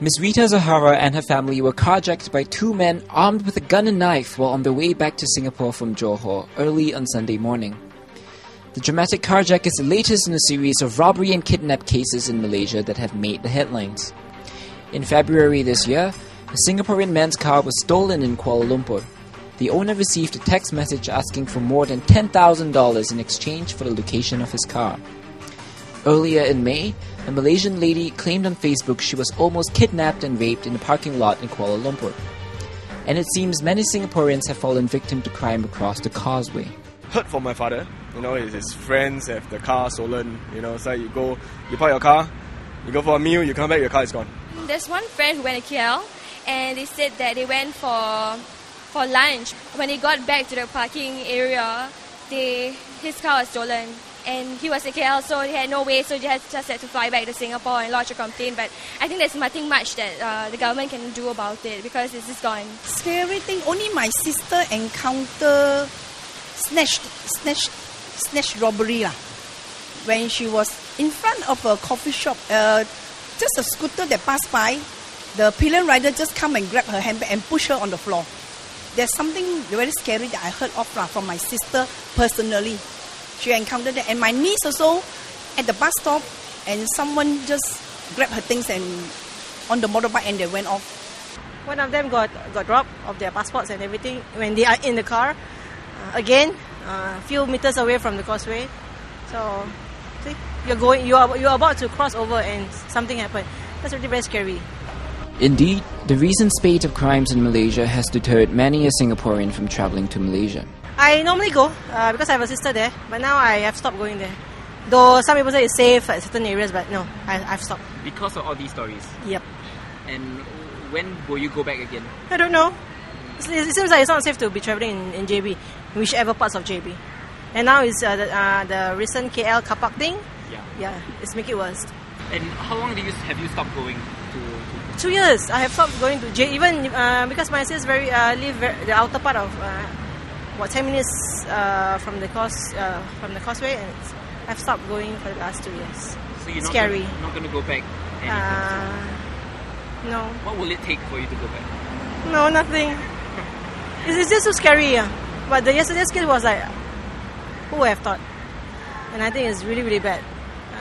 Ms. Rita Zahara and her family were carjacked by two men armed with a gun and knife while on their way back to Singapore from Johor early on Sunday morning. The dramatic carjack is the latest in a series of robbery and kidnap cases in Malaysia that have made the headlines. In February this year, a Singaporean man's car was stolen in Kuala Lumpur. The owner received a text message asking for more than $10,000 in exchange for the location of his car. Earlier in May, a Malaysian lady claimed on Facebook she was almost kidnapped and raped in a parking lot in Kuala Lumpur. And it seems many Singaporeans have fallen victim to crime across the causeway. Heard from my father, his friends have the car stolen. It's like you park your car, you go for a meal, you come back, your car is gone. There's one friend who went to KL and they said that they went for lunch. When they got back to the parking area, his car was stolen. And he was in KL, so he had no way, so he just had to fly back to Singapore and lodge a complaint. But I think there's nothing much that the government can do about it because it's just gone. Scary thing, only my sister encountered snatch robbery when she was in front of a coffee shop. Just a scooter that passed by, the pillion rider just come and grab her handbag and push her on the floor. There's something very scary that I heard of from my sister personally. She encountered that, and my niece also at the bus stop, and someone just grabbed her things and on the motorbike and they went off. One of them got robbed of their passports and everything when they are in the car. Again, a few meters away from the causeway. So, see, you're about to cross over and something happened. That's really very scary. Indeed, the recent spate of crimes in Malaysia has deterred many a Singaporean from travelling to Malaysia. I normally go because I have a sister there, but now I have stopped going there. Though some people say it's safe at certain areas, but no, I've stopped. Because of all these stories? Yep. And when will you go back again? I don't know. It seems like it's not safe to be travelling in JB, in whichever parts of JB. And now it's the recent KL car park thing. Yeah, it's making it worse. And how long have you stopped going to 2 years. I have stopped going to J, even because my sis live the outer part of 10 minutes from the causeway, and I've stopped going for the last 2 years. So you're scary. Not going to go back anytime soon? No. What will it take for you to go back? No, nothing. It's just so scary. But yesterday's case was like, who would have thought? And I think it's really, really bad.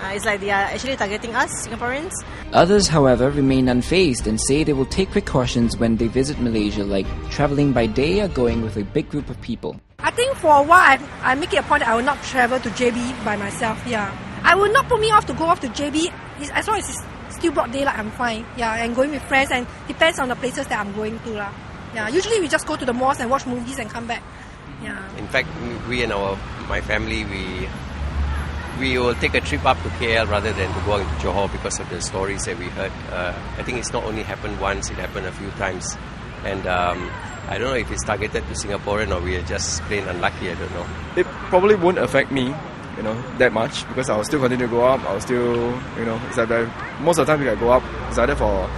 It's like they are actually targeting us, Singaporeans. Others, however, remain unfazed and say they will take precautions when they visit Malaysia, like travelling by day or going with a big group of people. I think for a while, I make it a point that I will not travel to JB by myself, I will not put me off to go off to JB. As long as it's still broad daylight, I'm fine. And going with friends, and depends on the places that I'm going to. Usually we just go to the malls and watch movies and come back. In fact, we and my family, we will take a trip up to KL rather than to go into Johor because of the stories that we heard. I think it's not only happened once, it happened a few times. And I don't know if it's targeted to Singaporean or we are just plain unlucky, I don't know. It probably won't affect me, that much because I'll still continue to go up. I'll still, it's like most of the time if I go up, it's either for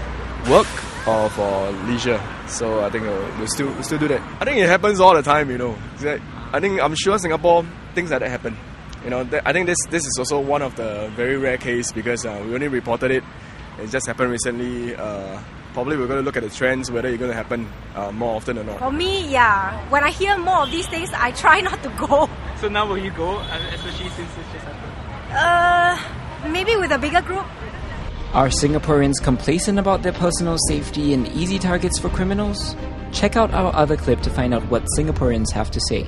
work or for leisure. So I think we'll still do that. I think it happens all the time, It's like, I'm sure Singapore, things like that happen. I think this is also one of the very rare cases because we only reported it. It just happened recently. Probably we're going to look at the trends, whether it's going to happen more often or not. For me, when I hear more of these things, I try not to go. So now will you go, especially since this just happened? Maybe with a bigger group. Are Singaporeans complacent about their personal safety and easy targets for criminals? Check out our other clip to find out what Singaporeans have to say.